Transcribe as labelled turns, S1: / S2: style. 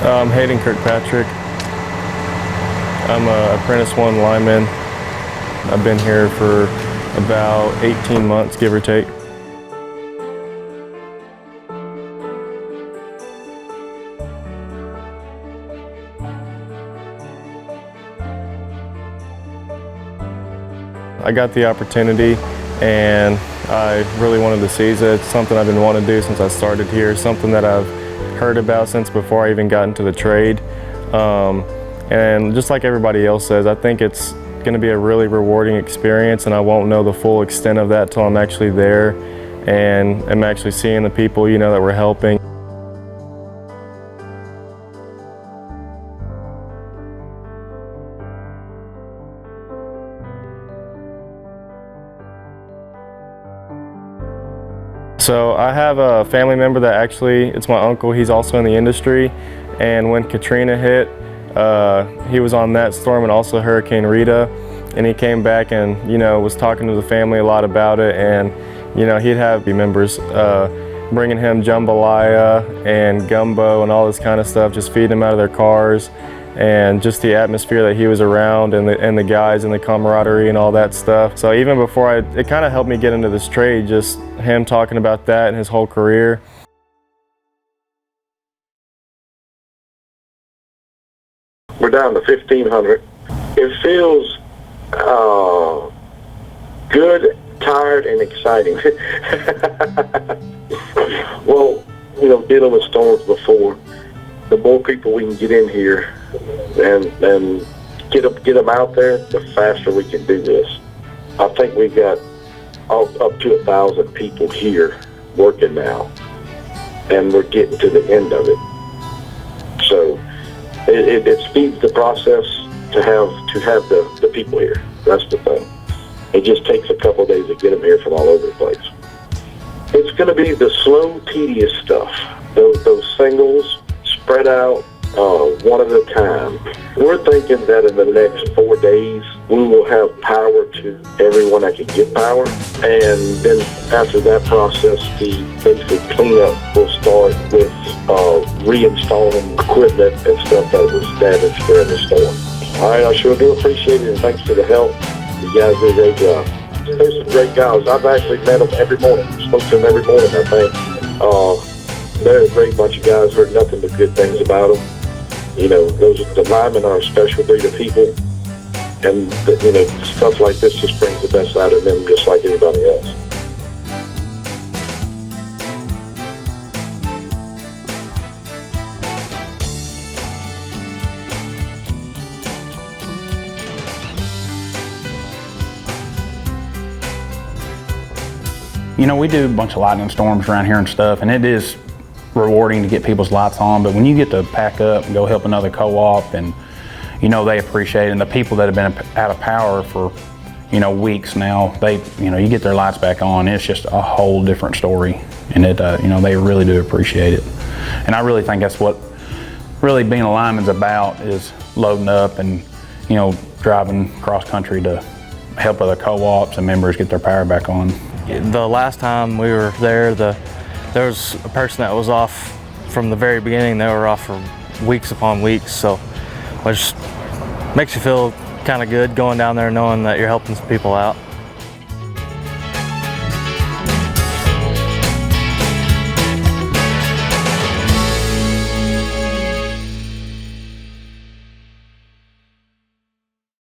S1: I'm Hayden Kirkpatrick. I'm an apprentice 1 lineman. I've been here for about 18 months, give or take. I got the opportunity and I really wanted to seize it. It's something I've been wanting to do since I started here, something that I've heard about since before I even got into the trade. And just like everybody else says, I think it's going to be a really rewarding experience, and I won't know the full extent of that till I'm actually there and I'm actually seeing the people, you know, that we're helping. So I have a family member that actually, it's my uncle, he's also in the industry, and when Katrina hit, he was on that storm and also Hurricane Rita, and he came back and, you know, was talking to the family a lot about it, and, you know, he'd have members bringing him jambalaya and gumbo and all this kind of stuff, just feeding him out of their cars, and just the atmosphere that he was around and the guys and the camaraderie and all that stuff. So even before it kind of helped me get into this trade, just him talking about that and his whole career.
S2: We're down to 1,500. It feels good, tired, and exciting. Well, you know, dealing with storms before, the more people we can get in here and get them out there, the faster we can do this. I think we've got up to 1,000 people here working now, and we're getting to the end of it. So it speeds the process to have the people here. That's the thing. It just takes a couple of days to get them here from all over the place. It's going to be the slow, tedious stuff. Those singles spread out one at a time. We're thinking that in the next 4 days, we will have power to everyone that can get power. And then after that process, the basic cleanup will start with reinstalling equipment and stuff that was damaged during the storm. All right, I sure do appreciate it, and thanks for the help. You guys do a great job. There's some great guys. I've actually met them every morning. Spoke to them every morning, I think. They're a great bunch of guys. Heard nothing but good things about them. You know, the linemen are a special breed of people, and you know, stuff like this just brings the best out of them, just like anybody else.
S3: You know, we do a bunch of lightning storms around here and stuff, and it is rewarding to get people's lights on, but when you get to pack up and go help another co-op, and you know, they appreciate it, and the people that have been out of power for, you know, weeks now, you get their lights back on, it's just a whole different story, and you know, they really do appreciate it. And I really think that's what really being a lineman's about, is loading up and, you know, driving cross country to help other co-ops and members get their power back on.
S4: The last time we were there, there was a person that was off from the very beginning. They were off for weeks upon weeks, so it just makes you feel kind of good going down there knowing that you're helping some people out.